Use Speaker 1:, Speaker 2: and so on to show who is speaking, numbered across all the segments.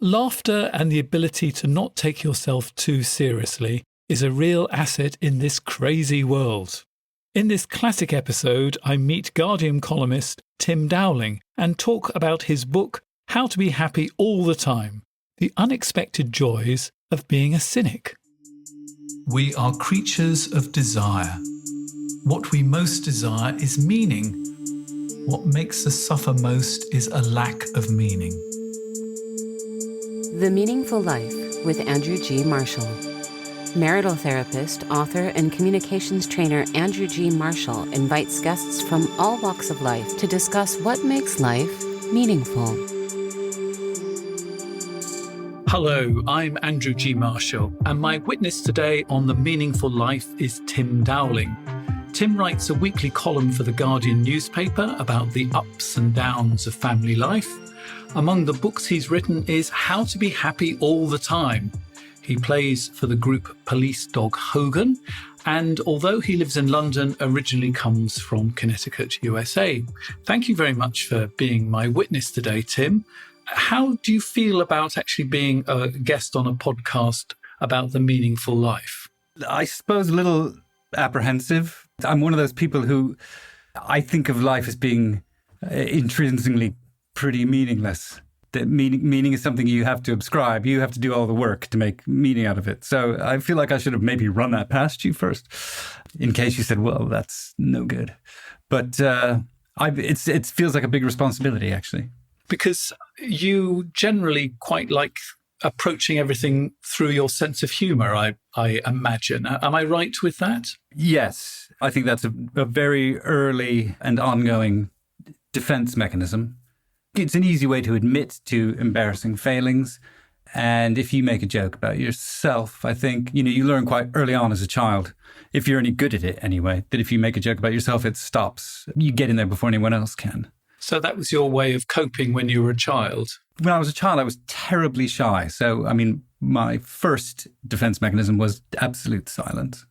Speaker 1: Laughter and the ability to not take yourself too seriously is a real asset in this crazy world. In this classic episode, I meet Guardian columnist Tim Dowling and talk about his book, How to Be Happy All the Time, The Unexpected Joys of Being a Cynic. We are creatures of desire. What we most desire is meaning. What makes us suffer most is a lack of meaning.
Speaker 2: The Meaningful Life with Andrew G. Marshall. Marital therapist, author, and communications trainer Andrew G. Marshall invites guests from all walks of life to discuss what makes life meaningful.
Speaker 1: Hello, I'm Andrew G. Marshall, and my witness today on The Meaningful Life is Tim Dowling. Tim writes a weekly column for the Guardian newspaper about the ups and downs of family life. Among the books he's written is How to Be Happy All the Time. He plays for the group Police Dog Hogan, and although he lives in London, originally comes from Connecticut, USA. Thank you very much for being my witness today, Tim. How do you feel about actually being a guest on a podcast about the meaningful life?
Speaker 3: I suppose a little apprehensive. I'm one of those people who I think of life as being intrinsically pretty meaningless. That meaning is something you have to ascribe. You have to do all the work to make meaning out of it. So I feel like I should have maybe run that past you first, in case you said, well, that's no good. But it feels like a big responsibility, actually.
Speaker 1: Because you generally quite like approaching everything through your sense of humour, I imagine. Am I right with that?
Speaker 3: Yes. I think that's a very early and ongoing defense mechanism. It's an easy way to admit to embarrassing failings. And if you make a joke about yourself, I think, you learn quite early on as a child, if you're any good at it anyway, that if you make a joke about yourself, it stops. You get in there before anyone else can.
Speaker 1: So that was your way of coping when you were a child? When
Speaker 3: I was a child, I was terribly shy. So, my first defense mechanism was absolute silence.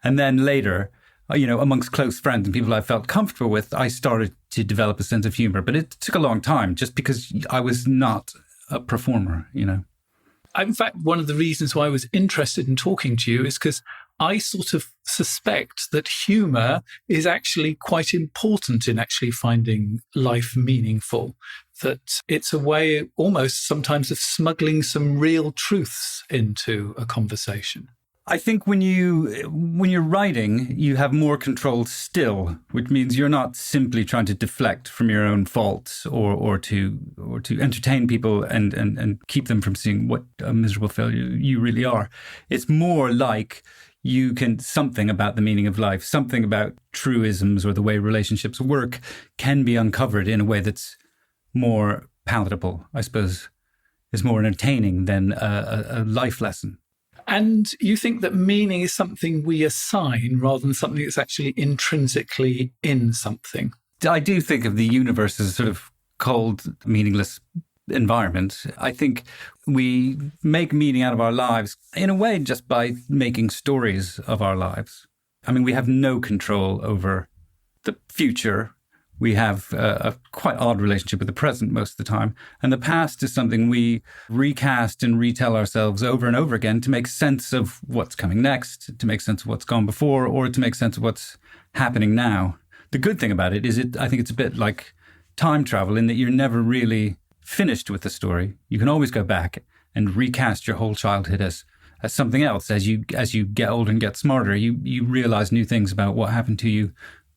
Speaker 3: And then later, amongst close friends and people I felt comfortable with, I started to develop a sense of humor. But it took a long time just because I was not a performer,
Speaker 1: In fact, one of the reasons why I was interested in talking to you is because I sort of suspect that humour is actually quite important in actually finding life meaningful, that it's a way almost sometimes of smuggling some real truths into a conversation.
Speaker 3: I think when you're writing, you have more control still, which means you're not simply trying to deflect from your own faults or to entertain people and keep them from seeing what a miserable failure you really are. It's more like you can something about the meaning of life, something about truisms or the way relationships work can be uncovered in a way that's more palatable, I suppose, is more entertaining than a life lesson.
Speaker 1: And you think that meaning is something we assign rather than something that's actually intrinsically in something?
Speaker 3: I do think of the universe as a sort of cold, meaningless environment. I think we make meaning out of our lives in a way just by making stories of our lives. We have no control over the future. We have a quite odd relationship with the present most of the time. And the past is something we recast and retell ourselves over and over again to make sense of what's coming next, to make sense of what's gone before, or to make sense of what's happening now. The good thing about it is I think it's a bit like time travel in that you're never really finished with the story. You can always go back and recast your whole childhood as something else. As you get older and get smarter, you realize new things about what happened to you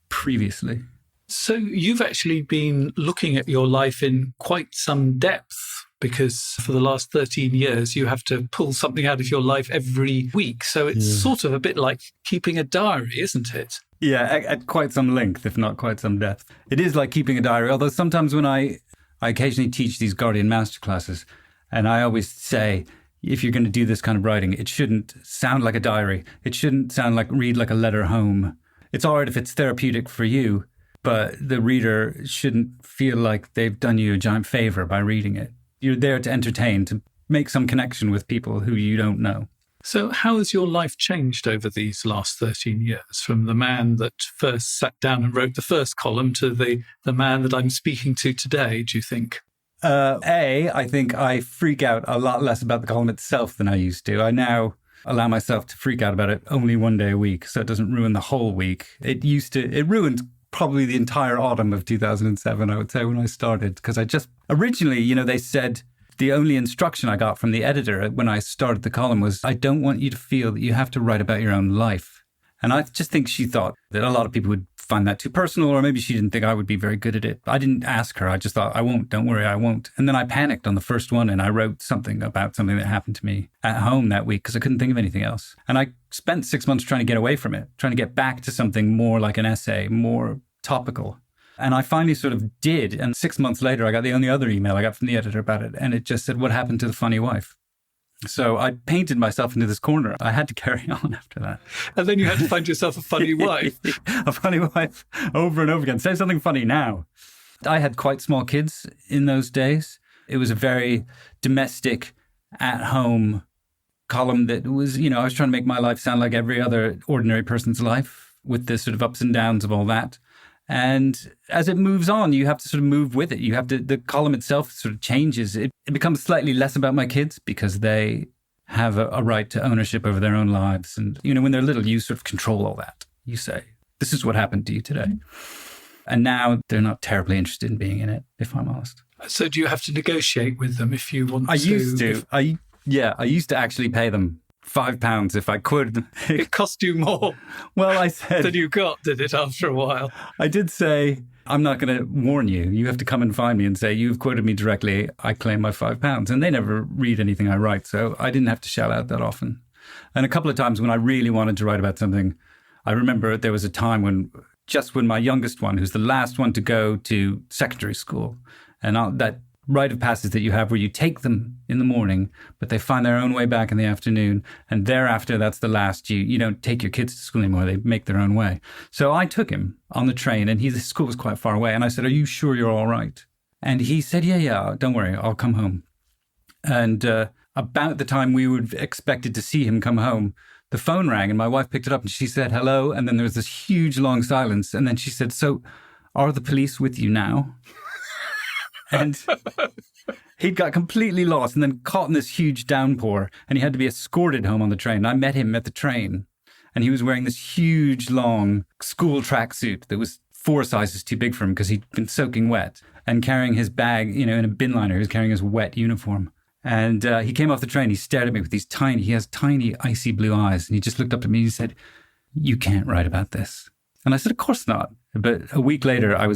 Speaker 3: previously.
Speaker 1: So you've actually been looking at your life in quite some depth, because for the last 13 years, you have to pull something out of your life every week. So it's sort of a bit like keeping a diary, isn't it?
Speaker 3: Yeah, at quite some length, if not quite some depth. It is like keeping a diary, although sometimes when I occasionally teach these Guardian masterclasses, and I always say, if you're going to do this kind of writing, it shouldn't sound like a diary. It shouldn't read like a letter home. It's all right if it's therapeutic for you, but the reader shouldn't feel like they've done you a giant favor by reading it. You're there to entertain, to make some connection with people who you don't know.
Speaker 1: So how has your life changed over these last 13 years, from the man that first sat down and wrote the first column to the man that I'm speaking to today, do you think?
Speaker 3: I think I freak out a lot less about the column itself than I used to. I now allow myself to freak out about it only one day a week, so it doesn't ruin the whole week. It ruined probably the entire autumn of 2007, I would say, when I started, because originally, they said the only instruction I got from the editor when I started the column was, I don't want you to feel that you have to write about your own life. And I just think she thought that a lot of people would find that too personal, or maybe she didn't think I would be very good at it. I didn't ask her. I just thought, I won't, don't worry, I won't. And then I panicked on the first one and I wrote something about something that happened to me at home that week because I couldn't think of anything else. And I spent 6 months trying to get away from it, trying to get back to something more like an essay, more topical. And I finally sort of did. And 6 months later, I got the only other email I got from the editor about it. And it just said, what happened to the funny wife? So I painted myself into this corner. I had to carry on after that.
Speaker 1: And then you had to find yourself a funny wife.
Speaker 3: A funny wife over and over again. Say something funny now. I had quite small kids in those days. It was a very domestic, at-home column that was, I was trying to make my life sound like every other ordinary person's life with the sort of ups and downs of all that. And as it moves on, you have to sort of move with it. The column itself sort of changes. It becomes slightly less about my kids because they have a right to ownership over their own lives. And, when they're little, you sort of control all that. You say, this is what happened to you today. And now they're not terribly interested in being in it, if I'm honest.
Speaker 1: So do you have to negotiate with them if you want to?
Speaker 3: I used to. I used to actually pay them £5 if I could.
Speaker 1: It cost you more
Speaker 3: I said
Speaker 1: than you got, did it, after a while?
Speaker 3: I did say, I'm not going to warn you. You have to come and find me and say, you've quoted me directly. I claim my £5. And they never read anything I write, so I didn't have to shout out that often. And a couple of times when I really wanted to write about something, I remember there was a time when my youngest one, who's the last one to go to secondary school, and that rite of passage that you have where you take them in the morning, but they find their own way back in the afternoon. And thereafter, that's the last. You don't take your kids to school anymore. They make their own way. So I took him on the train and his school was quite far away. And I said, are you sure you're all right? And he said, yeah, don't worry. I'll come home. And about the time we would have expected to see him come home, the phone rang and my wife picked it up and she said, hello. And then there was this huge long silence. And then she said, so are the police with you now? And he'd got completely lost and then caught in this huge downpour and he had to be escorted home on the train. I met him at the train and he was wearing this huge, long school tracksuit that was 4 sizes too big for him because he'd been soaking wet, and carrying his bag, in a bin liner. He was carrying his wet uniform. And he came off the train. He stared at me with he has tiny, icy blue eyes. And he just looked up at me and he said, you can't write about this. And I said, of course not. But a week later, I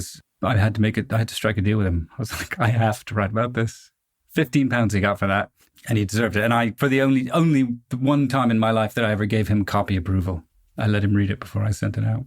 Speaker 3: had to strike a deal with him. I was like, I have to write about this. £15 he got for that, and he deserved it. And for the only one time in my life that I ever gave him copy approval, I let him read it before I sent it out.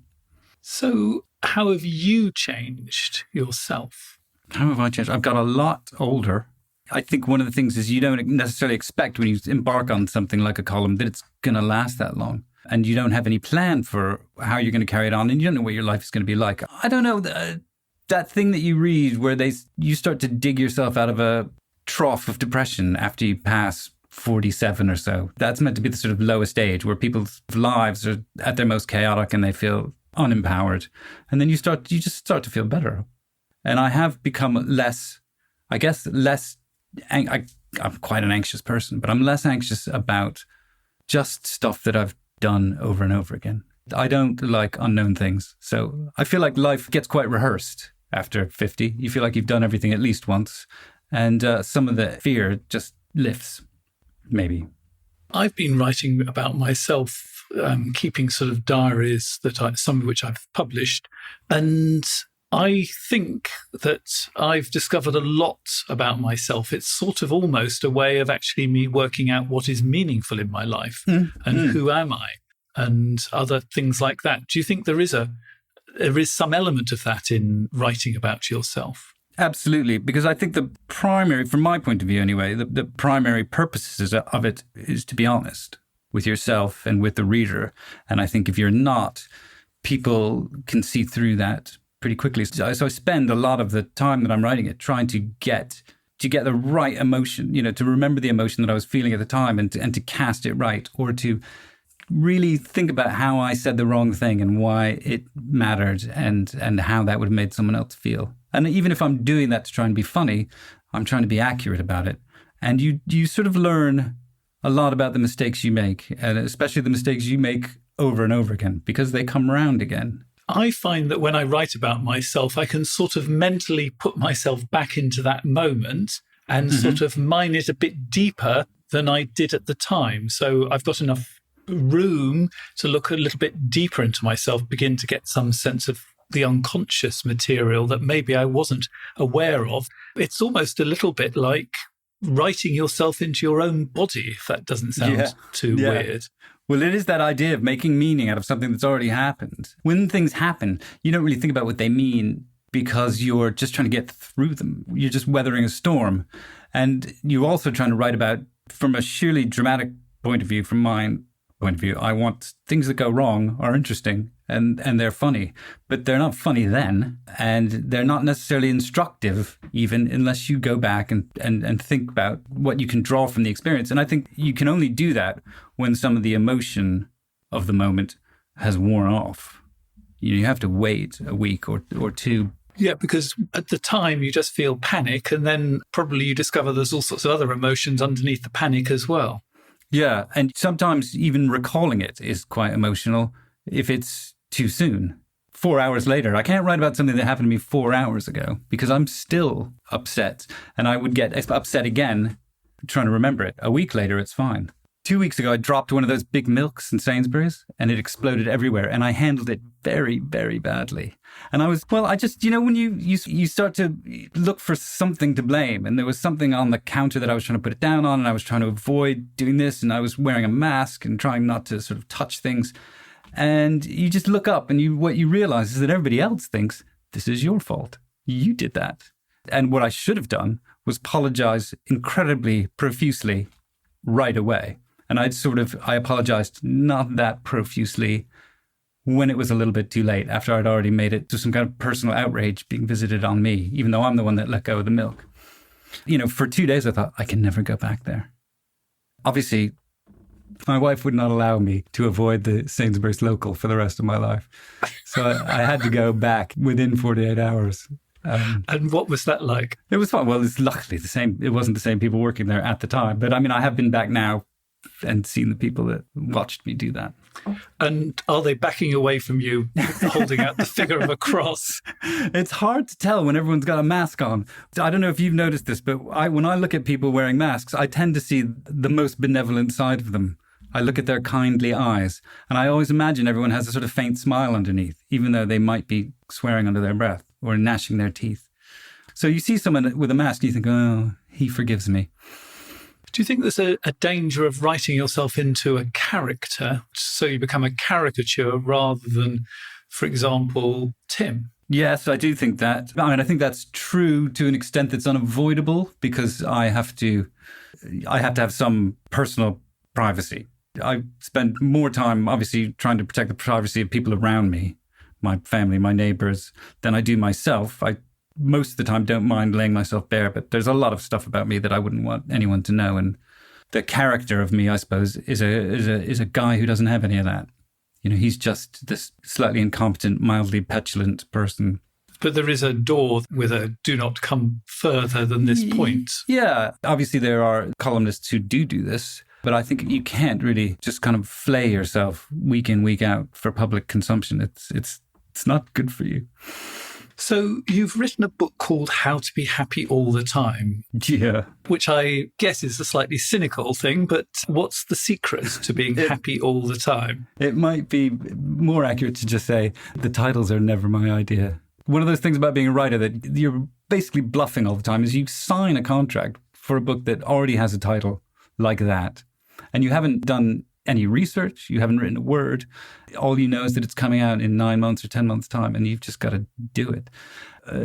Speaker 1: So how have you changed yourself?
Speaker 3: How have I changed? I've got a lot older. I think one of the things is you don't necessarily expect when you embark on something like a column that it's going to last that long. And you don't have any plan for how you're going to carry it on. And you don't know what your life is going to be like. I don't know. That thing that you read where you start to dig yourself out of a trough of depression after you pass 47 or so. That's meant to be the sort of lowest age where people's lives are at their most chaotic and they feel unempowered. And then you just start to feel better. And I have become less. I'm quite an anxious person, but I'm less anxious about just stuff that I've done over and over again. I don't like unknown things. So I feel like life gets quite rehearsed after 50. You feel like you've done everything at least once. And some of the fear just lifts, maybe.
Speaker 1: I've been writing about myself, keeping sort of diaries some of which I've published. And I think that I've discovered a lot about myself. It's sort of almost a way of actually me working out what is meaningful in my life and who am I and other things like that. Do you think there is some element of that in writing about yourself?
Speaker 3: Absolutely, because I think the primary, from my point of view anyway, the primary purposes of it is to be honest with yourself and with the reader. And I think if you're not, people can see through that pretty quickly. So I spend a lot of the time that I'm writing it trying to get the right emotion, to remember the emotion that I was feeling at the time and to cast it right, or to really think about how I said the wrong thing and why it mattered and how that would have made someone else feel. And even if I'm doing that to try and be funny, I'm trying to be accurate about it. And you sort of learn a lot about the mistakes you make, and especially the mistakes you make over and over again, because they come around again.
Speaker 1: I find that when I write about myself, I can sort of mentally put myself back into that moment and sort of mine it a bit deeper than I did at the time. So I've got enough room to look a little bit deeper into myself, begin to get some sense of the unconscious material that maybe I wasn't aware of. It's almost a little bit like writing yourself into your own body, if that doesn't sound too weird.
Speaker 3: Well, it is that idea of making meaning out of something that's already happened. When things happen, you don't really think about what they mean because you're just trying to get through them. You're just weathering a storm. And you're also trying to write about, from a sheerly dramatic point of view, from my point of view, I want things that go wrong are interesting and they're funny, but they're not funny then. And they're not necessarily instructive, even unless you go back and think about what you can draw from the experience. And I think you can only do that when some of the emotion of the moment has worn off. You have to wait a week or two.
Speaker 1: Yeah, because at the time you just feel panic, and then probably you discover there's all sorts of other emotions underneath the panic as well.
Speaker 3: Yeah, and sometimes even recalling it is quite emotional if it's too soon. 4 hours later, I can't write about something that happened to me 4 hours ago because I'm still upset, and I would get upset again trying to remember it. A week later, it's fine. 2 weeks ago, I dropped one of those big milks in Sainsbury's and it exploded everywhere, and I handled it very, very badly. And I just, when you start to look for something to blame, and there was something on the counter that I was trying to put it down on, and I was trying to avoid doing this, and I was wearing a mask and trying not to sort of touch things. And you just look up and what you realize is that everybody else thinks this is your fault. You did that. And what I should have done was apologize incredibly profusely right away. And I apologized not that profusely when it was a little bit too late, after I'd already made it to some kind of personal outrage being visited on me, even though I'm the one that let go of the milk. For 2 days, I thought, I can never go back there. Obviously, my wife would not allow me to avoid the Sainsbury's local for the rest of my life. So I had to go back within 48 hours.
Speaker 1: And what was that like?
Speaker 3: It was fun. Well, it's luckily the same. It wasn't the same people working there at the time. But I have been back now and seen the people that watched me do that.
Speaker 1: And are they backing away from you, holding out the figure of a cross?
Speaker 3: It's hard to tell when everyone's got a mask on. I don't know if you've noticed this, but when I look at people wearing masks, I tend to see the most benevolent side of them. I look at their kindly eyes, and I always imagine everyone has a sort of faint smile underneath, even though they might be swearing under their breath or gnashing their teeth. So you see someone with a mask, and you think, oh, he forgives me.
Speaker 1: Do you think there's a danger of writing yourself into a character, so you become a caricature rather than, for example, Tim?
Speaker 3: Yes, I do think that. I think that's true to an extent that's unavoidable, because I have to have some personal privacy. I spend more time, obviously, trying to protect the privacy of people around me, my family, my neighbors, than I do myself. I most of the time don't mind laying myself bare, but there's a lot of stuff about me that I wouldn't want anyone to know. And the character of me, I suppose, is a guy who doesn't have any of that. He's just this slightly incompetent, mildly petulant person.
Speaker 1: But there is a door with a do not come further than this point.
Speaker 3: Yeah, obviously there are columnists who do this, but I think you can't really just kind of flay yourself week in, week out for public consumption. It's not good for you.
Speaker 1: So you've written a book called How to Be Happy All the Time.
Speaker 3: Yeah.
Speaker 1: Which I guess is a slightly cynical thing, but what's the secret to being happy all the time?
Speaker 3: It might be more accurate to just say the titles are never my idea. One of those things about being a writer that you're basically bluffing all the time is you sign a contract for a book that already has a title like that, and you haven't done any research, you haven't written a word. All you know is that it's coming out in 9 months or 10 months' time, and you've just got to do it.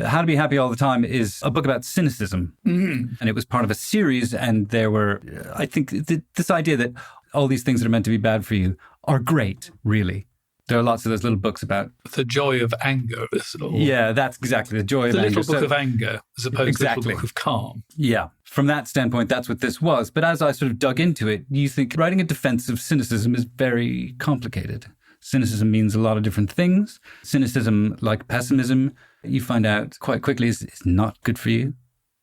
Speaker 3: How to Be Happy All the Time is a book about cynicism, and it was part of a series, and there were, I think, this idea that all these things that are meant to be bad for you are great, really. There are lots of those little books about
Speaker 1: the joy of anger.
Speaker 3: Yeah, that's exactly the joy of anger.
Speaker 1: The little book of anger as opposed to the little book of calm.
Speaker 3: Yeah. From that standpoint, that's what this was. But as I sort of dug into it, you think writing a defense of cynicism is very complicated. Cynicism means a lot of different things. Cynicism, like pessimism, you find out quite quickly is not good for you.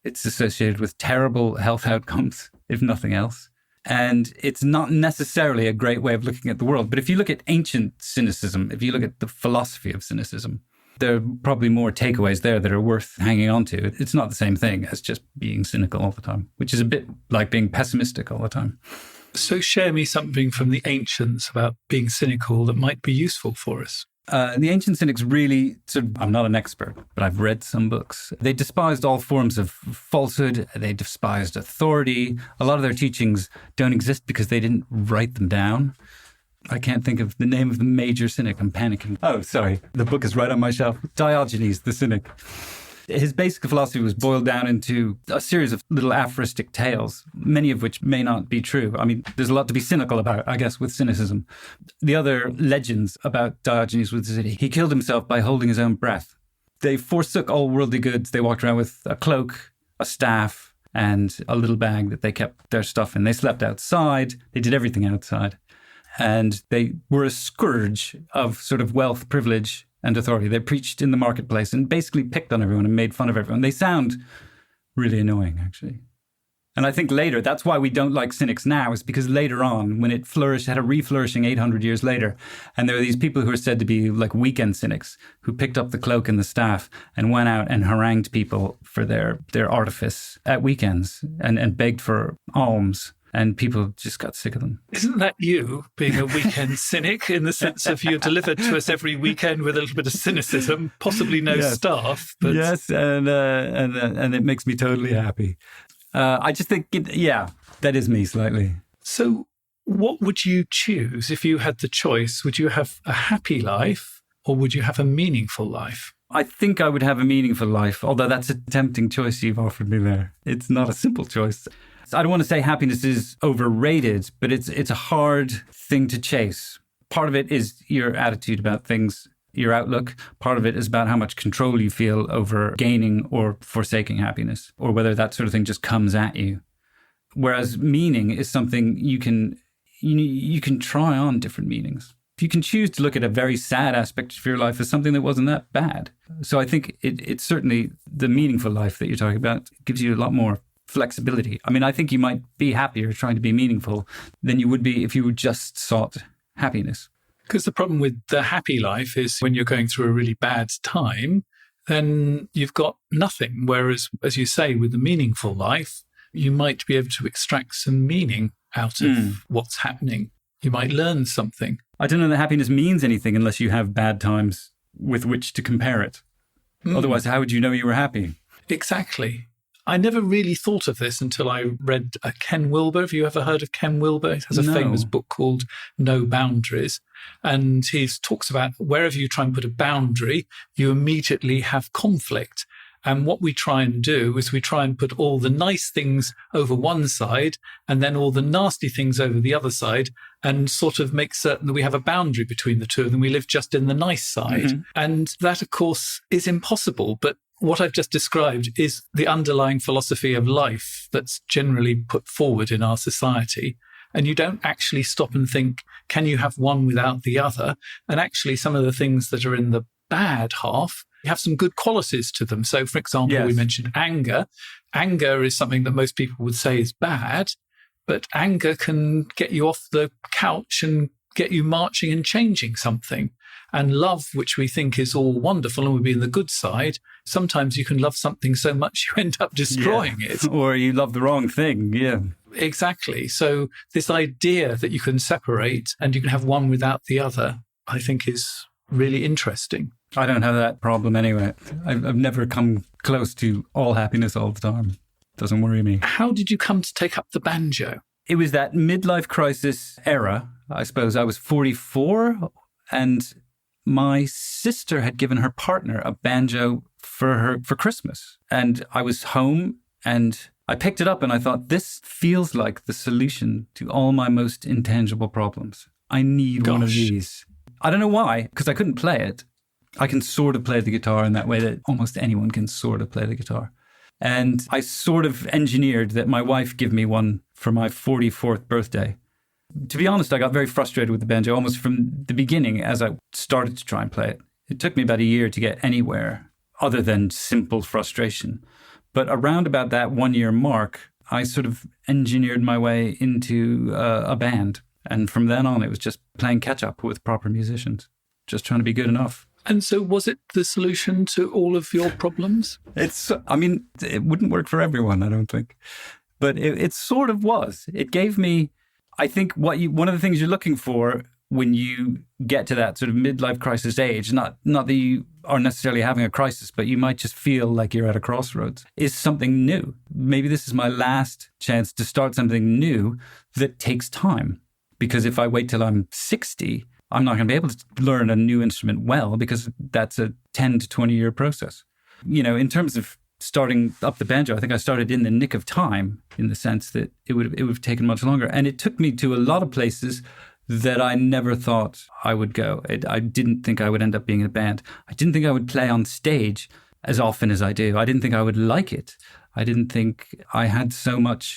Speaker 3: It's associated with terrible health outcomes, if nothing else. And it's not necessarily a great way of looking at the world. But if you look at ancient cynicism, if you look at the philosophy of cynicism, there are probably more takeaways there that are worth hanging on to. It's not the same thing as just being cynical all the time, which is a bit like being pessimistic all the time.
Speaker 1: So share me something from the ancients about being cynical that might be useful for us.
Speaker 3: The ancient cynics really, I'm not an expert, but I've read some books. They despised all forms of falsehood. They despised authority. A lot of their teachings don't exist because they didn't write them down. I can't think of the name of the major cynic. I'm panicking. Oh, sorry. The book is right on my shelf. Diogenes, the cynic. His basic philosophy was boiled down into a series of little aphoristic tales, many of which may not be true. I mean, there's a lot to be cynical about, I guess, with cynicism. The other legends about Diogenes was that he killed himself by holding his own breath. They forsook all worldly goods. They walked around with a cloak, a staff, and a little bag that they kept their stuff in. They slept outside. They did everything outside. And they were a scourge of sort of wealth, privilege, and authority. They preached in the marketplace and basically picked on everyone and made fun of everyone. They sound really annoying, actually. And I think later, that's why we don't like cynics now, is because later on, when it flourished, had a re-flourishing 800 years later, and there were these people who are said to be like weekend cynics who picked up the cloak and the staff and went out and harangued people for their artifice at weekends and begged for alms. And people just got sick of them.
Speaker 1: Isn't that you being a weekend cynic in the sense of you're delivered to us every weekend with a little bit of cynicism, possibly no staff? But...
Speaker 3: Yes, and it makes me totally happy. I just think, that is me slightly.
Speaker 1: So what would you choose if you had the choice? Would you have a happy life or would you have a meaningful life?
Speaker 3: I think I would have a meaningful life, although that's a tempting choice you've offered me there. It's not a simple choice. I don't want to say happiness is overrated, but it's a hard thing to chase. Part of it is your attitude about things, your outlook. Part of it is about how much control you feel over gaining or forsaking happiness, or whether that sort of thing just comes at you. Whereas meaning is something you can try on different meanings. You can choose to look at a very sad aspect of your life as something that wasn't that bad. So I think it's certainly the meaningful life that you're talking about gives you a lot more flexibility. I mean, I think you might be happier trying to be meaningful than you would be if you just sought happiness.
Speaker 1: Because the problem with the happy life is when you're going through a really bad time, then you've got nothing. Whereas, as you say, with the meaningful life, you might be able to extract some meaning out of what's happening. You might learn something.
Speaker 3: I don't know that happiness means anything unless you have bad times with which to compare it. Otherwise, how would you know you were happy?
Speaker 1: Exactly. I never really thought of this until I read Ken Wilber. Have you ever heard of Ken Wilber? He has a famous book called No Boundaries. And he talks about wherever you try and put a boundary, you immediately have conflict. And what we try and do is we try and put all the nice things over one side and then all the nasty things over the other side and sort of make certain that we have a boundary between the two of them. We live just in the nice side. Mm-hmm. And that, of course, is impossible. But what I've just described is the underlying philosophy of life that's generally put forward in our society. And you don't actually stop and think, can you have one without the other? And actually, some of the things that are in the bad half have some good qualities to them. So, for example, we mentioned anger. Anger is something that most people would say is bad, but anger can get you off the couch and get you marching and changing something. And love, which we think is all wonderful and would be in the good side, sometimes you can love something so much you end up destroying it.
Speaker 3: Or you love the wrong thing,
Speaker 1: Exactly. So this idea that you can separate and you can have one without the other, I think is really interesting.
Speaker 3: I don't have that problem anyway. I've never come close to all happiness all the time. Doesn't worry me.
Speaker 1: How did you come to take up the banjo?
Speaker 3: It was that midlife crisis era. I suppose I was 44 and my sister had given her partner a banjo for Christmas. And I was home and I picked it up and I thought, this feels like the solution to all my most intangible problems. I need one of these. I don't know why, because I couldn't play it. I can sort of play the guitar in that way that almost anyone can sort of play the guitar. And I sort of engineered that my wife give me one for my 44th birthday. To be honest, I got very frustrated with the banjo almost from the beginning as I started to try and play it. It took me about a year to get anywhere other than simple frustration. But around about that 1 year mark, I sort of engineered my way into a band. And from then on, it was just playing catch up with proper musicians, just trying to be good enough.
Speaker 1: And so was it the solution to all of your problems?
Speaker 3: It wouldn't work for everyone, I don't think. But it sort of was. It gave me, I think, one of the things you're looking for when you get to that sort of midlife crisis age, not that you are necessarily having a crisis, but you might just feel like you're at a crossroads, is something new. Maybe this is my last chance to start something new that takes time. Because if I wait till I'm 60, I'm not going to be able to learn a new instrument well, because that's a 10 to 20 year process. You know, in terms of starting up the banjo, I think I started in the nick of time, in the sense that it would have taken much longer. And it took me to a lot of places that I never thought I would go. I didn't think I would end up being in a band. I didn't think I would play on stage as often as I do. I didn't think I would like it. I didn't think I had such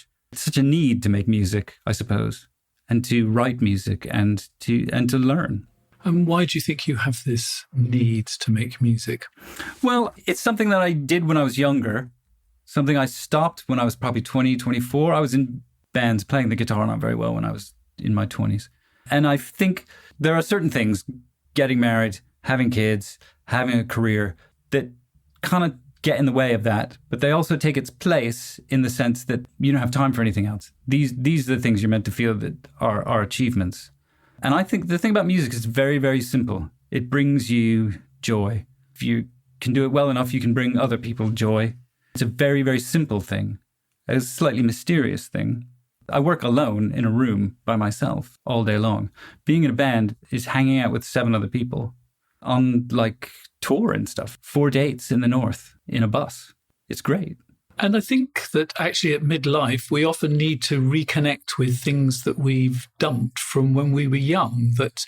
Speaker 3: a need to make music, I suppose, and to write music and to learn.
Speaker 1: And why do you think you have this need to make music?
Speaker 3: Well, it's something that I did when I was younger, something I stopped when I was probably 20, 24. I was in bands playing the guitar not very well when I was in my 20s. And I think there are certain things, getting married, having kids, having a career, that kind of get in the way of that. But they also take its place in the sense that you don't have time for anything else. These are the things you're meant to feel that are achievements. And I think the thing about music is very, very simple. It brings you joy. If you can do it well enough, you can bring other people joy. It's a very, very simple thing. It's a slightly mysterious thing. I work alone in a room by myself all day long. Being in a band is hanging out with 7 other people on like tour and stuff. 4 dates in the north in a bus. It's great.
Speaker 1: And I think that actually at midlife, we often need to reconnect with things that we've dumped from when we were young, that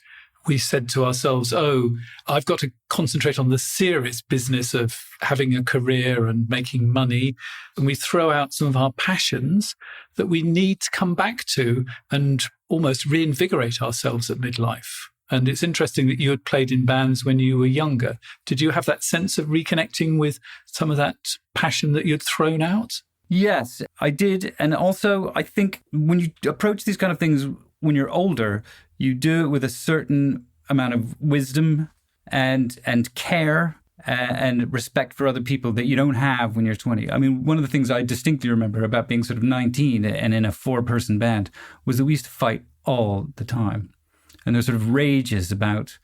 Speaker 1: we said to ourselves, oh, I've got to concentrate on the serious business of having a career and making money. And we throw out some of our passions that we need to come back to and almost reinvigorate ourselves at midlife. And it's interesting that you had played in bands when you were younger. Did you have that sense of reconnecting with some of that passion that you'd thrown out?
Speaker 3: Yes, I did. And also, I think when you approach these kind of things when you're older, you do it with a certain amount of wisdom and care and respect for other people that you don't have when you're 20. I mean, one of the things I distinctly remember about being sort of 19 and in a 4-person band was that we used to fight all the time. And there's sort of rages about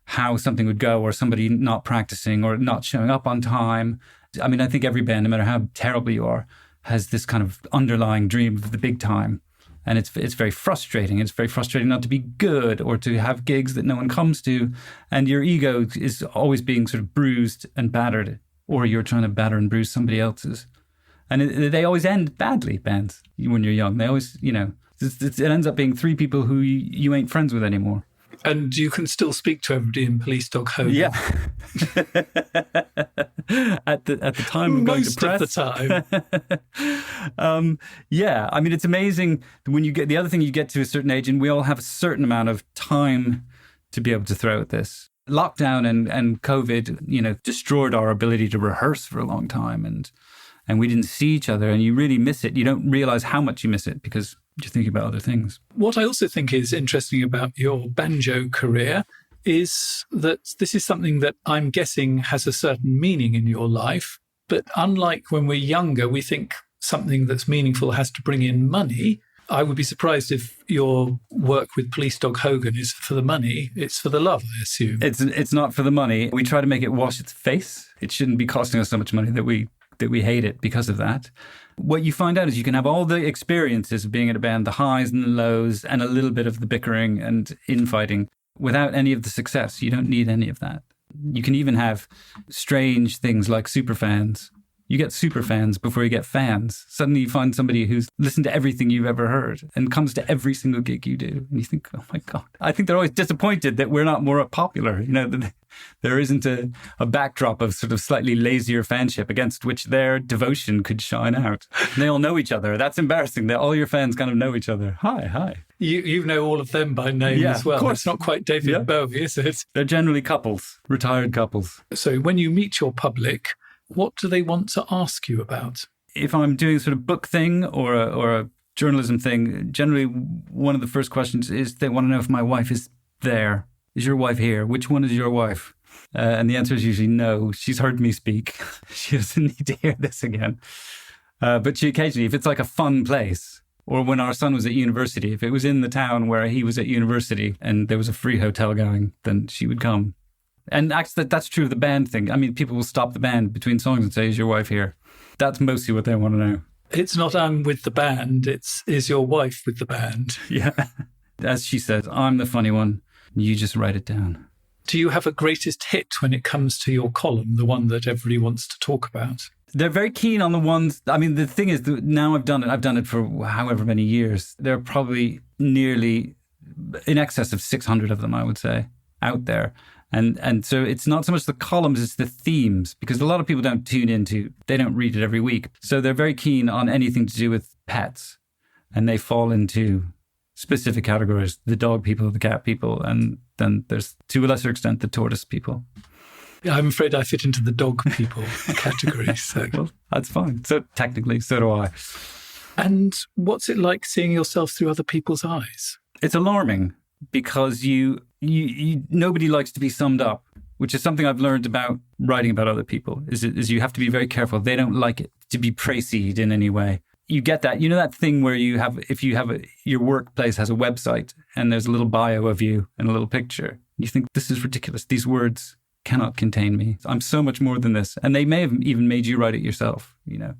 Speaker 3: how something would go, or somebody not practicing or not showing up on time. I mean, I think every band, no matter how terrible you are, has this kind of underlying dream of the big time. And it's very frustrating. It's very frustrating not to be good or to have gigs that no one comes to. And your ego is always being sort of bruised and battered, or you're trying to batter and bruise somebody else's. And they always end badly, bands, when you're young. They always, you know, it ends up being 3 people who you ain't friends with anymore. And
Speaker 1: you can still speak to everybody in Police Dog Hogan.
Speaker 3: Yeah. at the time of going to press.
Speaker 1: Most of the
Speaker 3: time. Yeah. I mean, it's amazing when you get, the other thing you get to a certain age, and we all have a certain amount of time to be able to throw at this. Lockdown and COVID, you know, destroyed our ability to rehearse for a long time, and we didn't see each other, and you really miss it. You don't realize how much you miss it because you're thinking about other things.
Speaker 1: What I also think is interesting about your banjo career is that this is something that I'm guessing has a certain meaning in your life. But unlike when we're younger, we think something that's meaningful has to bring in money. I would be surprised if your work with Police Dog Hogan is for the money. It's for the love, I assume.
Speaker 3: It's not for the money. We try to make it wash its face. It shouldn't be costing us so much money that we hate it because of that. What you find out is you can have all the experiences of being in a band, the highs and the lows, and a little bit of the bickering and infighting without any of the success. You don't need any of that. You can even have strange things like superfans. You get superfans before you get fans. Suddenly you find somebody who's listened to everything you've ever heard and comes to every single gig you do. And you think, oh my God. I think they're always disappointed that we're not more popular. You know, that there isn't a backdrop of sort of slightly lazier fanship against which their devotion could shine out. And they all know each other. That's embarrassing that all your fans kind of know each other. Hi.
Speaker 1: You know all of them by name as well.
Speaker 3: Of course.
Speaker 1: It's not quite David Bowie, is it?
Speaker 3: They're generally couples, retired couples.
Speaker 1: So when you meet your public, What do they want to ask you about?
Speaker 3: If I'm doing a sort of book thing or a journalism thing, generally one of the first questions is they want to know if my wife is there. Is your wife here? Which one is your wife? And the answer is usually no. She's heard me speak. She doesn't need to hear this again. But she occasionally, if it's like a fun place, or when our son was at university, if it was in the town where he was at university and there was a free hotel going, then she would come. And actually, that's true of the band thing. I mean, people will stop the band between songs and say, is your wife here? That's mostly what they want to know.
Speaker 1: It's not I'm with the band, it's is your wife with the band?
Speaker 3: Yeah. As she says, I'm the funny one. You just write it down.
Speaker 1: Do you have a greatest hit when it comes to your column, the one that everybody wants to talk about?
Speaker 3: They're very keen on the ones. I mean, the thing is, now I've done it for however many years. There are probably nearly in excess of 600 of them, I would say, out there. And so it's not so much the columns, it's the themes, because a lot of people don't tune into, they don't read it every week. So they're very keen on anything to do with pets. And they fall into specific categories, the dog people, the cat people, and then there's, to a lesser extent, the tortoise people.
Speaker 1: Yeah, I'm afraid I fit into the dog people category. So.
Speaker 3: Well, that's fine. So technically, so do I.
Speaker 1: And what's it like seeing yourself through other people's eyes?
Speaker 3: It's alarming because you nobody likes to be summed up, which is something I've learned about writing about other people, is you have to be very careful. They don't like it to be précised in any way. You get that. You know that thing where your workplace has a website and there's a little bio of you and a little picture. You think, this is ridiculous. These words cannot contain me. I'm so much more than this. And they may have even made you write it yourself,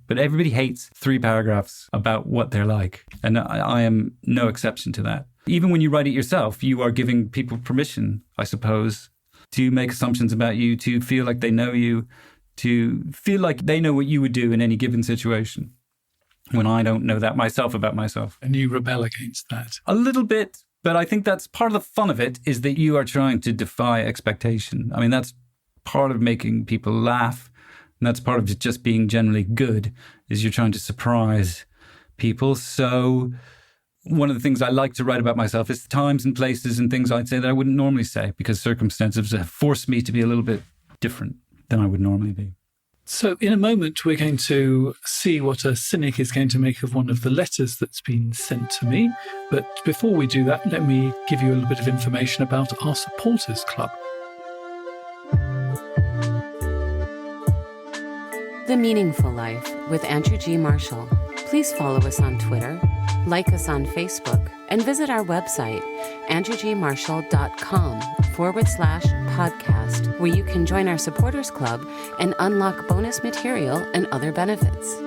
Speaker 3: But everybody hates 3 paragraphs about what they're like. And I am no exception to that. Even when you write it yourself, you are giving people permission, I suppose, to make assumptions about you, to feel like they know you, to feel like they know what you would do in any given situation. When I don't know that myself about myself.
Speaker 1: And you rebel against that?
Speaker 3: A little bit, but I think that's part of the fun of it, is that you are trying to defy expectation. I mean, that's part of making people laugh, and that's part of it just being generally good, is you're trying to surprise people. So one of the things I like to write about myself is times and places and things I'd say that I wouldn't normally say, because circumstances have forced me to be a little bit different than I would normally be.
Speaker 1: So in a moment, we're going to see what a cynic is going to make of one of the letters that's been sent to me. But before we do that, let me give you a little bit of information about our supporters club.
Speaker 2: The Meaningful Life with Andrew G. Marshall. Please follow us on Twitter, like us on Facebook, and visit our website, andrewgmarshall.com/podcast, where you can join our supporters club and unlock bonus material and other benefits.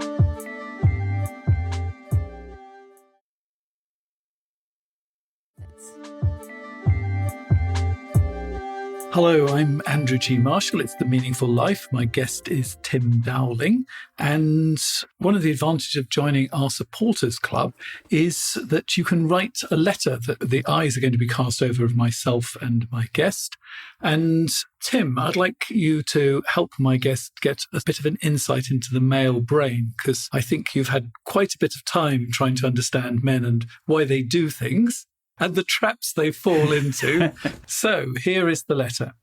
Speaker 1: Hello, I'm Andrew G. Marshall. It's The Meaningful Life. My guest is Tim Dowling. And one of the advantages of joining our supporters club is that you can write a letter that the eyes are going to be cast over of myself and my guest. And Tim, I'd like you to help my guest get a bit of an insight into the male brain, because I think you've had quite a bit of time trying to understand men and why they do things and the traps they fall into. So here is the letter.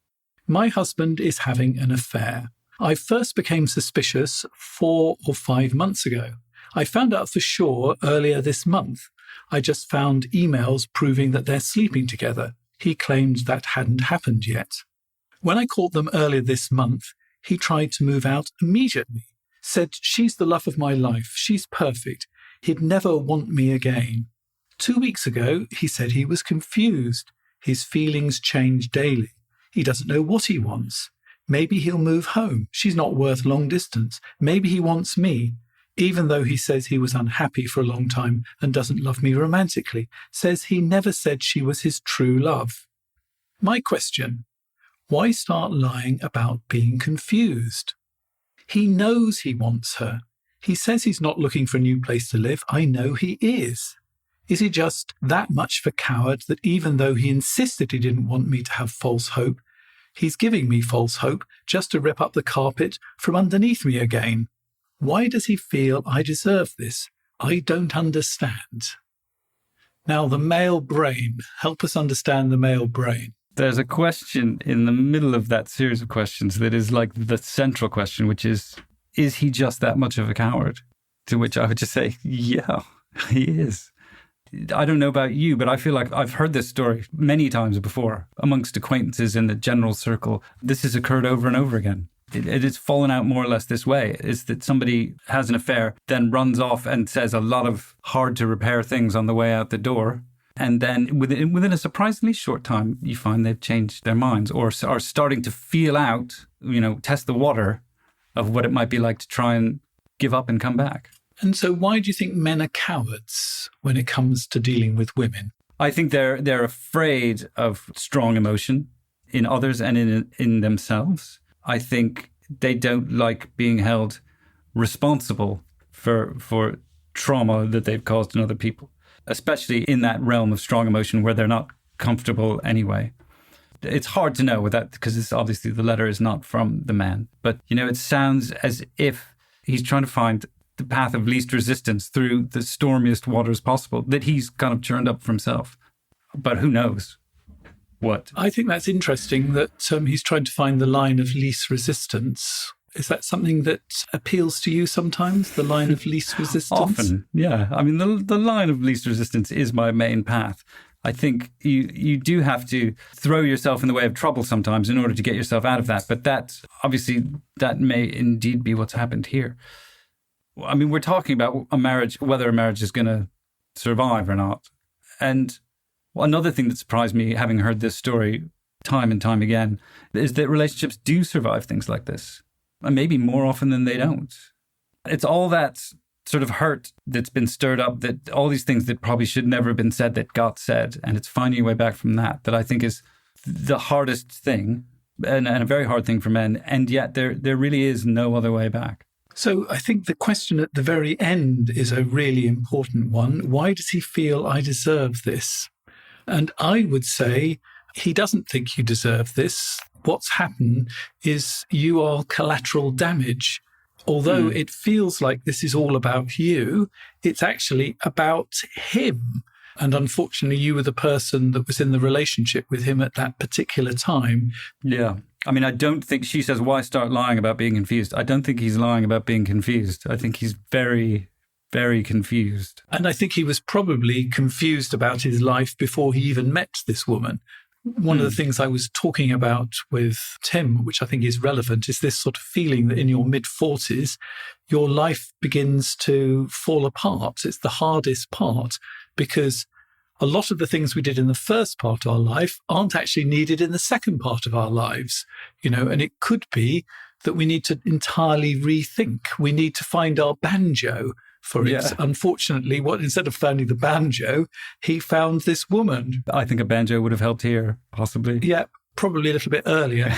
Speaker 1: My husband is having an affair. I first became suspicious 4 or 5 months ago. I found out for sure earlier this month. I just found emails proving that they're sleeping together. He claimed that hadn't happened yet. When I called them earlier this month, he tried to move out immediately. Said she's the love of my life. She's perfect. He'd never want me again. 2 weeks ago, he said he was confused. His feelings change daily. He doesn't know what he wants. Maybe he'll move home. She's not worth long distance. Maybe he wants me, even though he says he was unhappy for a long time and doesn't love me romantically. Says he never said she was his true love. My question, why start lying about being confused? He knows he wants her. He says he's not looking for a new place to live. I know he is. Is he just that much of a coward that even though he insisted he didn't want me to have false hope, he's giving me false hope just to rip up the carpet from underneath me again? Why does he feel I deserve this? I don't understand. Now, the male brain. Help us understand the male brain.
Speaker 3: There's a question in the middle of that series of questions that is like the central question, which is, is he just that much of a coward? To which I would just say, yeah, he is. I don't know about you, but I feel like I've heard this story many times before amongst acquaintances in the general circle. This has occurred over and over again. It has fallen out more or less this way, is that somebody has an affair, then runs off and says a lot of hard to repair things on the way out the door. And then within a surprisingly short time, you find they've changed their minds or are starting to feel out, test the water of what it might be like to try and give up and come back.
Speaker 1: And so why do you think men are cowards when it comes to dealing with women?
Speaker 3: I think they're afraid of strong emotion in others and in themselves. I think they don't like being held responsible for trauma that they've caused in other people, especially in that realm of strong emotion where they're not comfortable anyway. It's hard to know with that because obviously the letter is not from the man. But, it sounds as if he's trying to find the path of least resistance through the stormiest waters possible that he's kind of churned up for himself. But who knows what? I
Speaker 1: think that's interesting that he's trying to find the line of least resistance. Is that something that appeals to you sometimes, the line of least resistance?
Speaker 3: Often, yeah. I mean, the line of least resistance is my main path. I think you do have to throw yourself in the way of trouble sometimes in order to get yourself out of that. But that may indeed be what's happened here. I mean, we're talking about a marriage, whether a marriage is going to survive or not. And another thing that surprised me, having heard this story time and time again, is that relationships do survive things like this. And maybe more often than they don't. It's all that sort of hurt that's been stirred up, that all these things that probably should never have been said that got said. And it's finding your way back from that I think is the hardest thing and a very hard thing for men. And yet there really is no other way back.
Speaker 1: So I think the question at the very end is a really important one. Why does he feel I deserve this? And I would say he doesn't think you deserve this. What's happened is you are collateral damage. Although it feels like this is all about you, it's actually about him. And unfortunately, you were the person that was in the relationship with him at that particular time.
Speaker 3: Yeah. I mean, I don't think she says, why start lying about being confused? I don't think he's lying about being confused. I think he's very, very confused.
Speaker 1: And I think he was probably confused about his life before he even met this woman. One of the things I was talking about with Tim, which I think is relevant, is this sort of feeling that in your mid-40s, your life begins to fall apart. It's the hardest part because a lot of the things we did in the first part of our life aren't actually needed in the second part of our lives, and it could be that we need to entirely rethink. We need to find our banjo. Unfortunately, instead of finding the banjo, he found this woman.
Speaker 3: I think a banjo would have helped here, possibly.
Speaker 1: Yeah, probably a little bit earlier.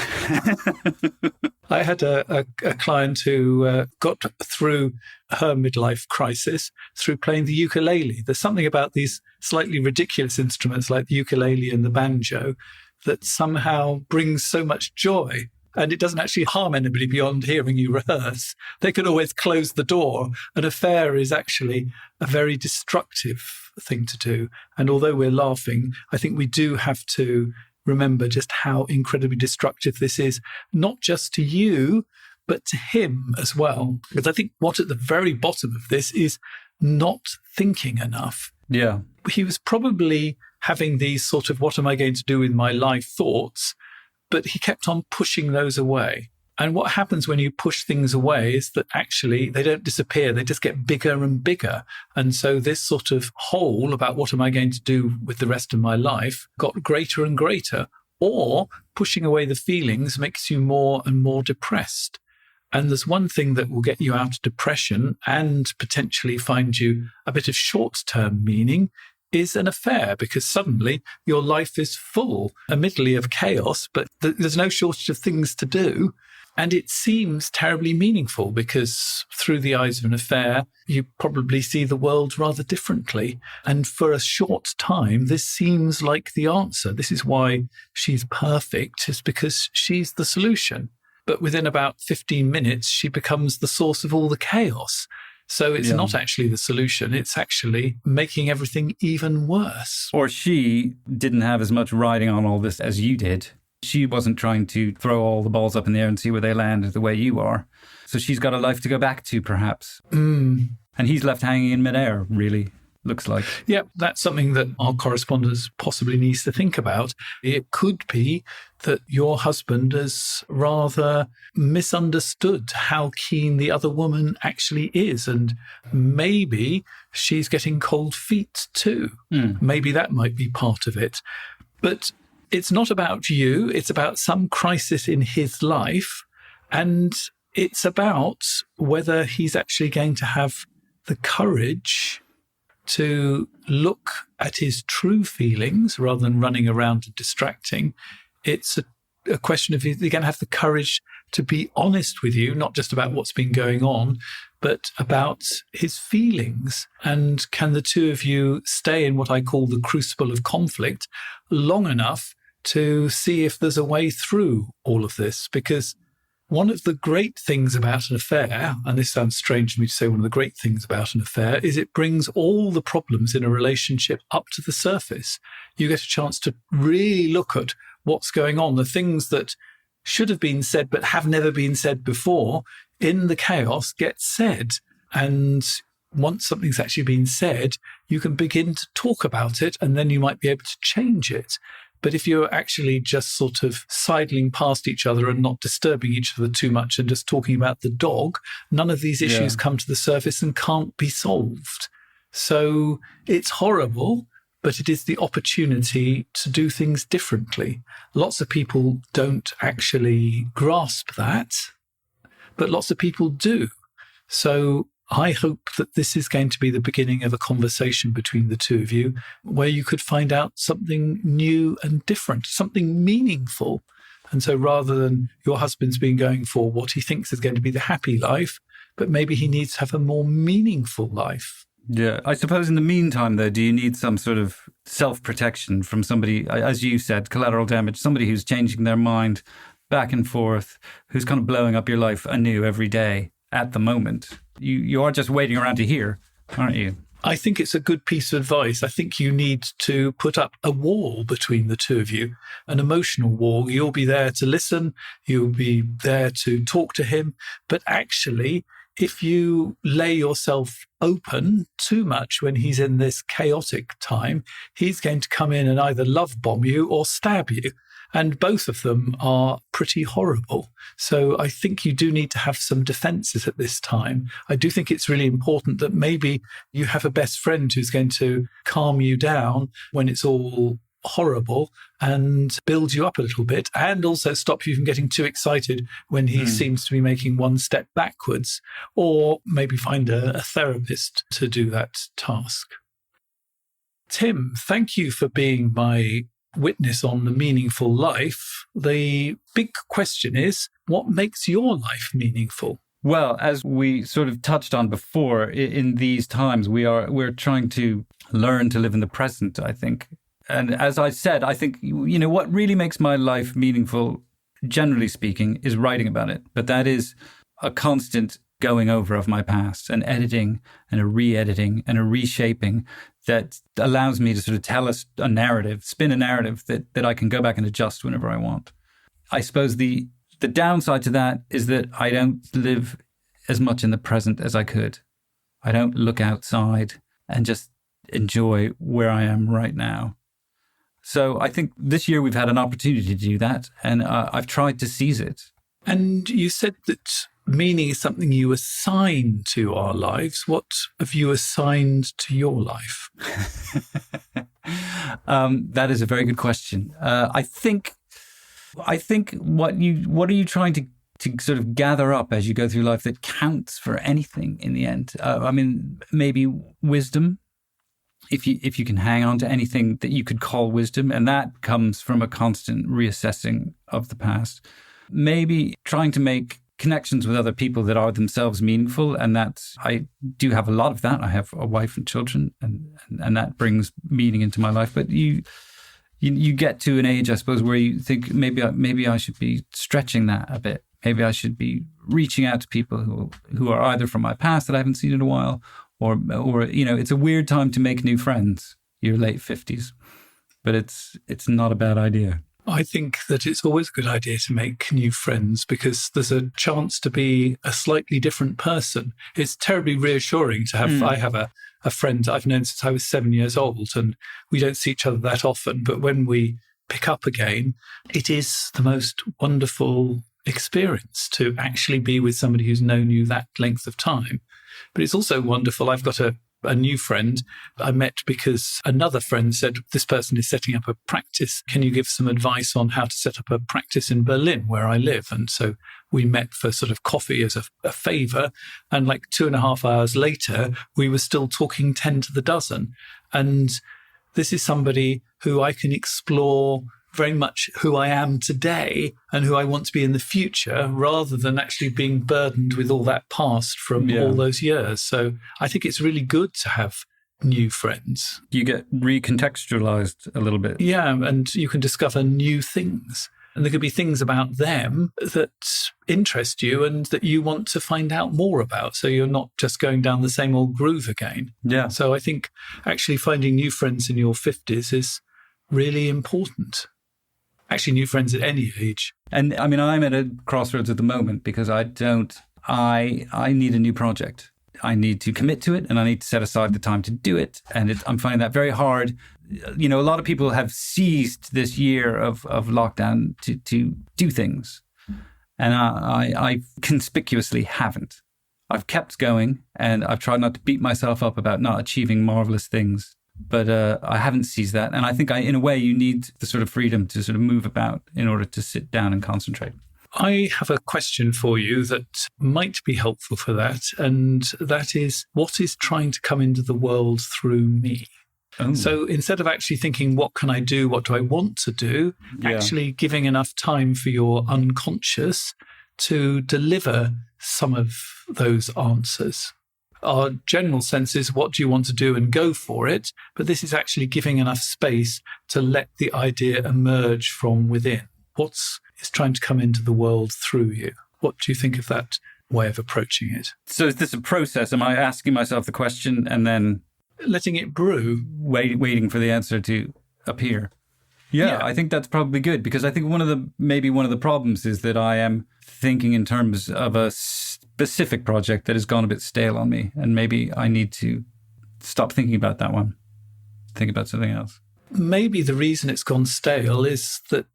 Speaker 1: I had a client who got through her midlife crisis through playing the ukulele. There's something about these slightly ridiculous instruments like the ukulele and the banjo that somehow brings so much joy. And it doesn't actually harm anybody beyond hearing you rehearse. They can always close the door. An affair is actually a very destructive thing to do. And although we're laughing, I think we do have to remember just how incredibly destructive this is, not just to you, but to him as well. Because I think what at the very bottom of this is not thinking enough.
Speaker 3: Yeah.
Speaker 1: He was probably having these sort of, what am I going to do with my life thoughts? But he kept on pushing those away. And what happens when you push things away is that actually they don't disappear. They just get bigger and bigger. And so this sort of hole about what am I going to do with the rest of my life got greater and greater. Or pushing away the feelings makes you more and more depressed. And there's one thing that will get you out of depression and potentially find you a bit of short-term meaning is an affair, because suddenly your life is full, admittedly of chaos, but there's no shortage of things to do. And it seems terribly meaningful because through the eyes of an affair, you probably see the world rather differently. And for a short time, this seems like the answer. This is why she's perfect, is because she's the solution. But within about 15 minutes, she becomes the source of all the chaos. So it's not actually the solution. It's actually making everything even worse.
Speaker 3: Or she didn't have as much riding on all this as you did. She wasn't trying to throw all the balls up in the air and see where they land the way you are. So she's got a life to go back to, perhaps.
Speaker 1: Mm.
Speaker 3: And he's left hanging in midair, really, looks like.
Speaker 1: Yeah, that's something that our correspondent possibly needs to think about. It could be that your husband has rather misunderstood how keen the other woman actually is. And maybe she's getting cold feet too. Maybe that might be part of it. But it's not about you. It's about some crisis in his life. And it's about whether he's actually going to have the courage to look at his true feelings rather than running around and distracting. It's a question of, is he going to have the courage to be honest with you, not just about what's been going on, but about his feelings? And can the two of you stay in what I call the crucible of conflict long enough to see if there's a way through all of this? Because one of the great things about an affair, and this sounds strange to me to say one of the great things about an affair, is it brings all the problems in a relationship up to the surface. You get a chance to really look at what's going on, the things that should have been said but have never been said before in the chaos get said. And once something's actually been said, you can begin to talk about it, and then you might be able to change it. But if you're actually just sort of sidling past each other and not disturbing each other too much and just talking about the dog, none of these issues come to the surface and can't be solved. So it's horrible, but it is the opportunity to do things differently. Lots of people don't actually grasp that, but lots of people do. So I hope that this is going to be the beginning of a conversation between the two of you where you could find out something new and different, something meaningful. And so rather than your husband's been going for what he thinks is going to be the happy life, but maybe he needs to have a more meaningful life.
Speaker 3: Yeah. I suppose in the meantime, though, do you need some sort of self-protection from somebody, as you said, collateral damage, somebody who's changing their mind back and forth, who's kind of blowing up your life anew every day at the moment? You are just waiting around to hear, aren't you?
Speaker 1: I think it's a good piece of advice. I think you need to put up a wall between the two of you, an emotional wall. You'll be there to listen. You'll be there to talk to him. But actually, if you lay yourself open too much when he's in this chaotic time, he's going to come in and either love bomb you or stab you. And both of them are pretty horrible. So I think you do need to have some defenses at this time. I do think it's really important that maybe you have a best friend who's going to calm you down when it's all horrible and build you up a little bit, and also stop you from getting too excited when he seems to be making one step backwards, or maybe find a therapist to do that task. Tim, thank you for being my witness on the meaningful life. The big question is, what makes your life meaningful?
Speaker 3: Well, as we sort of touched on before, in these times, we're trying to learn to live in the present, I think. And as I said, I think, what really makes my life meaningful, generally speaking, is writing about it. But that is a constant going over of my past, and editing and a re-editing and a reshaping that allows me to sort of tell a narrative, spin a narrative that I can go back and adjust whenever I want. I suppose the downside to that is that I don't live as much in the present as I could. I don't look outside and just enjoy where I am right now. So I think this year we've had an opportunity to do that, and I've tried to seize it.
Speaker 1: And you said that meaning is something you assign to our lives. What have you assigned to your life?
Speaker 3: That is a very good question. I think what are you trying to sort of gather up as you go through life that counts for anything in the end? Maybe wisdom. If you can hang on to anything that you could call wisdom, and that comes from a constant reassessing of the past. Maybe trying to make connections with other people that are themselves meaningful, and I do have a lot of that. I have a wife and children, and that brings meaning into my life. But you get to an age, I suppose, where you think maybe I should be stretching that a bit. Maybe I should be reaching out to people who are either from my past that I haven't seen in a while, or it's a weird time to make new friends. Your late 50s, but it's not a bad idea.
Speaker 1: I think that it's always a good idea to make new friends because there's a chance to be a slightly different person. It's terribly reassuring to have, I have a friend I've known since I was 7 years old, and we don't see each other that often. But when we pick up again, it is the most wonderful experience to actually be with somebody who's known you that length of time. But it's also wonderful. I've got a new friend I met because another friend said, this person is setting up a practice. Can you give some advice on how to set up a practice in Berlin, where I live? And so we met for sort of coffee as a favour. And like 2.5 hours later, we were still talking 10 to the dozen. And this is somebody who I can explore very much who I am today and who I want to be in the future, rather than actually being burdened with all that past from all those years. So I think it's really good to have new friends.
Speaker 3: You get recontextualized a little bit.
Speaker 1: Yeah, and you can discover new things. And there could be things about them that interest you and that you want to find out more about. So you're not just going down the same old groove again.
Speaker 3: Yeah.
Speaker 1: So I think actually finding new friends in your 50s is really important. Actually, new friends at any age.
Speaker 3: And I mean, I'm at a crossroads at the moment because I need a new project. I need to commit to it and I need to set aside the time to do it. And I'm finding that very hard. You know, a lot of people have seized this year of lockdown to do things. And I conspicuously haven't. I've kept going and I've tried not to beat myself up about not achieving marvelous things. But I haven't seized that. And I think in a way, you need the sort of freedom to sort of move about in order to sit down and concentrate.
Speaker 1: I have a question for you that might be helpful for that. And that is, what is trying to come into the world through me? Oh. So instead of actually thinking, what can I do? What do I want to do? Actually giving enough time for your unconscious to deliver some of those answers. Our general sense is, what do you want to do, and go for it. But this is actually giving enough space to let the idea emerge from within. What's trying to come into the world through you? What do you think of that way of approaching it?
Speaker 3: So is this a process? Am I asking myself the question and then
Speaker 1: letting it brew?
Speaker 3: Waiting for the answer to appear. Yeah, I think that's probably good, because I think one of the problems is that I am thinking in terms of a specific project that has gone a bit stale on me, and maybe I need to stop thinking about that one, think about something else.
Speaker 1: Maybe the reason it's gone stale is that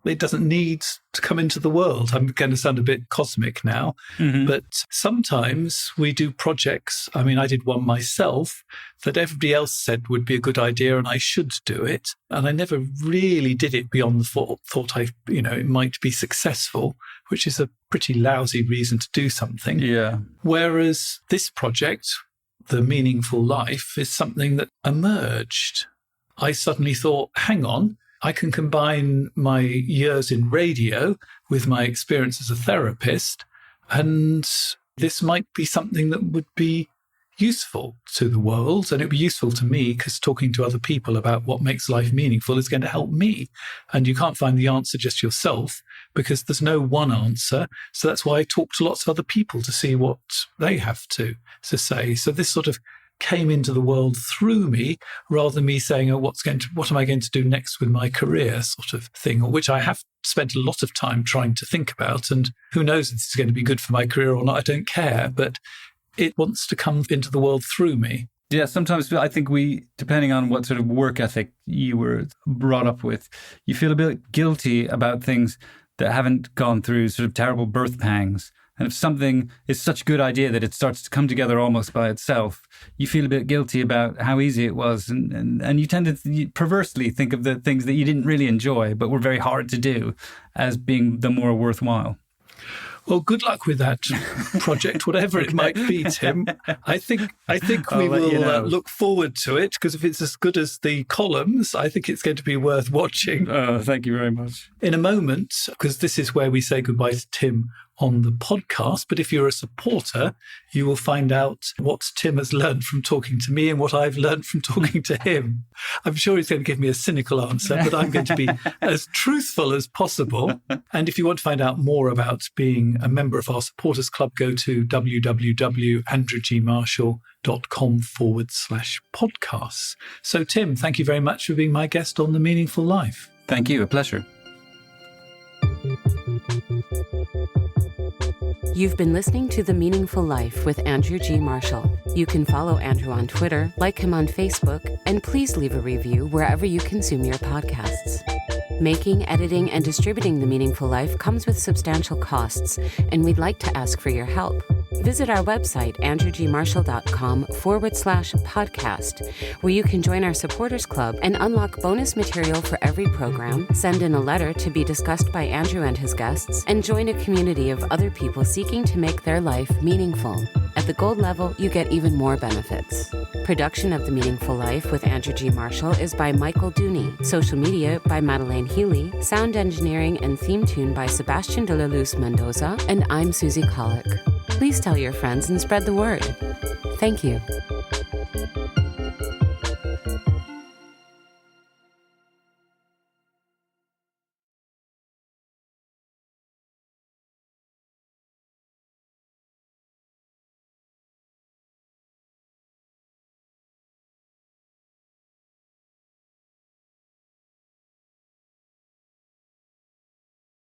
Speaker 1: it doesn't need to come into the world. I'm going to sound a bit cosmic now, but sometimes we do projects. I mean, I did one myself that everybody else said would be a good idea and I should do it. And I never really did it beyond the thought it might be successful, which is a pretty lousy reason to do something.
Speaker 3: Yeah.
Speaker 1: Whereas this project, The Meaningful Life, is something that emerged. I suddenly thought, hang on, I can combine my years in radio with my experience as a therapist, and this might be something that would be useful to the world, and it would be useful to me, because talking to other people about what makes life meaningful is going to help me. And you can't find the answer just yourself, because there's no one answer. So that's why I talk to lots of other people to see what they have to say. So this sort of came into the world through me, rather than me saying, what am I going to do next with my career, sort of thing, which I have spent a lot of time trying to think about. And who knows if this is going to be good for my career or not, I don't care, but it wants to come into the world through me.
Speaker 3: Yeah, sometimes I think depending on what sort of work ethic you were brought up with, you feel a bit guilty about things that haven't gone through sort of terrible birth pangs. And if something is such a good idea that it starts to come together almost by itself, you feel a bit guilty about how easy it was. And you tend to perversely think of the things that you didn't really enjoy, but were very hard to do, as being the more worthwhile.
Speaker 1: Well, good luck with that project, whatever it might be, Tim. I think we will look forward to it, because if it's as good as the columns, I think it's going to be worth watching.
Speaker 3: Thank you very much.
Speaker 1: In a moment, because this is where we say goodbye to Tim on the podcast, but if you're a supporter, you will find out what Tim has learned from talking to me and what I've learned from talking to him. I'm sure he's going to give me a cynical answer, but I'm going to be as truthful as possible. And if you want to find out more about being a member of our supporters club, go to www.andrewgmarshall.com/podcasts. So Tim, thank you very much for being my guest on The Meaningful Life.
Speaker 3: Thank you. A pleasure.
Speaker 2: You've been listening to The Meaningful Life with Andrew G. Marshall. You can follow Andrew on Twitter, like him on Facebook, and please leave a review wherever you consume your podcasts. Making, editing, and distributing The Meaningful Life comes with substantial costs, and we'd like to ask for your help. Visit our website, andrewgmarshall.com/podcast, where you can join our supporters club and unlock bonus material for every program, send in a letter to be discussed by Andrew and his guests, and join a community of other people seeking to make their life meaningful. At the gold level, you get even more benefits. Production of The Meaningful Life with Andrew G. Marshall is by Michael Dooney. Social media by Madeleine Healy. Sound engineering and theme tune by Sebastian de la Luz Mendoza. And I'm Susie Colick. Please tell your friends and spread the word. Thank you.